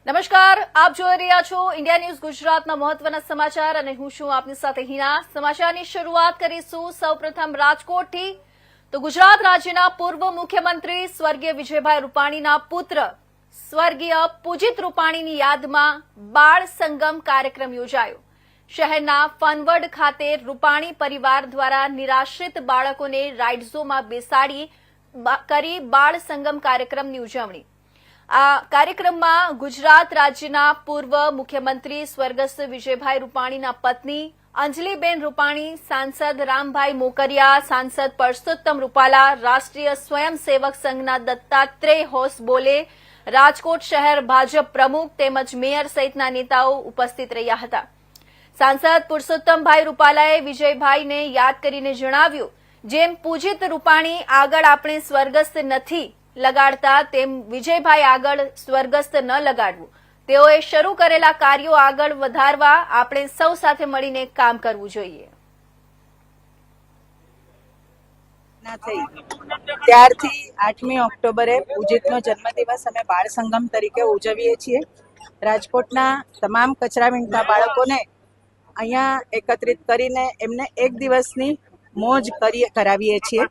નમસ્કાર, આપ જોઈ રહ્યા છો ઇન્ડિયા ન્યૂઝ ગુજરાતના મહત્વના સમાચાર અને હું છું આપની સાથે હિના। સમાચારની શરૂઆત કરીશું સૌપ્રથમ રાજકોટથી। તો ગુજરાત રાજ્યના પૂર્વ મુખ્યમંત્રી સ્વર્ગીય વિજયભાઈ રૂપાણીના પુત્ર સ્વર્ગીય પૂજિત રૂપાણીની યાદમાં બાળ સંગમ કાર્યક્રમ યોજાયો। શહેરના ફનવડ ખાતે રૂપાણી પરિવાર દ્વારા નિરાશ્રિત બાળકોને રાઇડ ઝોમાં બેસાડી કરી બાળ સંગમ કાર્યક્રમની ઉજવણી। આ કાર્યક્રમમાં ગુજરાત રાજ્યના પૂર્વ મુખ્યમંત્રી સ્વર્ગસ્થ વિજયભાઈ રૂપાણીના પત્ની અંજલિબેન રૂપાણી, સાંસદ રામભાઈ મોકરિયા, સાંસદ પરસોત્તમ રૂપાલા, રાષ્ટ્રીય સ્વયંસેવક સંઘના દત્તાત્રેય હોસબોલે, રાજકોટ શહેર ભાજપ પ્રમુખ તેમજ મેયર સહિતના નેતાઓ ઉપસ્થિત રહ્યા હતા। સાંસદ પુરુષોત્તમભાઈ રૂપાલાએ વિજયભાઈને યાદ કરીને જણાવ્યું, જેમ પૂજિત રૂપાણી આગળ આપણે સ્વર્ગસ્થ નથી લગાડતા તેમ વિજયભાઈ આગળ સ્વર્ગસ્થ ન લગાડવું। તેઓએ શરૂ કરેલા કાર્યો આગળ વધારવા આપણે સૌ સાથે મળીને કામ કરવું જોઈએ। ત્યારથી 8મી ઓક્ટોબરે પૂજિતનો જન્મદિવસ અમે બાળ સંગમ તરીકે ઉજવીએ છીએ। રાજકોટના તમામ કચરા વીણતા બાળકોને અહીંયા એકત્રિત કરીને એમને એક દિવસની મોજ કરાવીએ છીએ।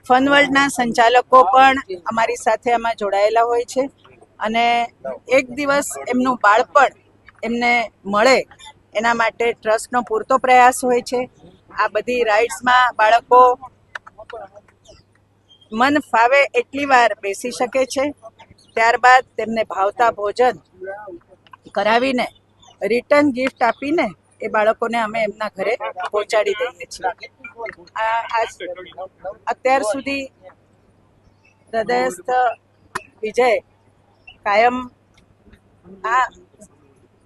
ફનવર્લ્ડના સંચાલકો પણ અમારી સાથે આમાં જોડાયેલા હોય છે અને એક દિવસ એમનું બાળપણ એમને મળે એના માટે ટ્રસ્ટનો પૂરતો પ્રયાસ હોય છે। આ બધી રાઇડ્સમાં બાળકો મન ફાવે એટલી વાર બેસી શકે છે। ત્યારબાદ તેમને ભાવતા ભોજન કરાવીને રિટર્ન ગિફ્ટ આપીને એ બાળકોને અમે એમના ઘરે પહોંચાડી દઈએ છીએ। અત્યાર સુધી હૃદયસ્થ વિજય કાયમ આ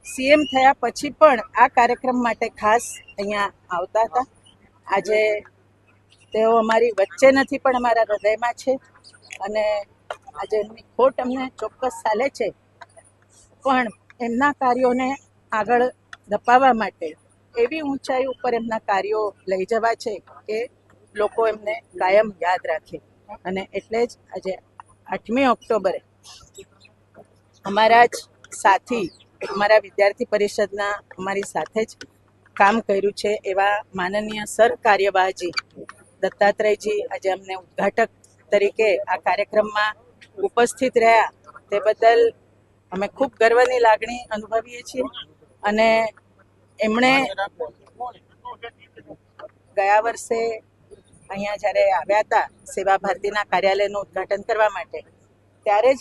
સીએમ થયા પછી પણ આ કાર્યક્રમ માટે ખાસ અહીંયા આવતા હતા। આજે તેઓ અમારી વચ્ચે નથી પણ અમારા હૃદયમાં છે અને આજે એમની ખોટ અમને ચોક્કસ ચાલે છે, પણ એમના કાર્યોને આગળ ધપાવવા માટે એવી ઊંચાઈ ઉપર એમના કાર્યો લઈ જવા છે કે લોકો એમને કાયમ યાદ રાખે। અને એટલે જ આજે 8મી ઓક્ટોબરે અમારા જ સાથી, અમારા વિદ્યાર્થી પરિષદના અમારી સાથે જ કામ કર્યું છે એવા માનનીય સર કાર્યવાહજી દત્તાત્રેયજી આજે અમને ઉદ્ઘાટક તરીકે આ કાર્યક્રમમાં ઉપસ્થિત રહ્યા તે બદલ અમે ખૂબ ગર્વની લાગણી અનુભવીએ છીએ। અને એમણે ગયા વર્ષે અહીંયા જ્યારે આવ્યા હતા સેવા ભારતીના કાર્યાલયનું ઉદ્ઘાટન કરવા માટે, ત્યારે જ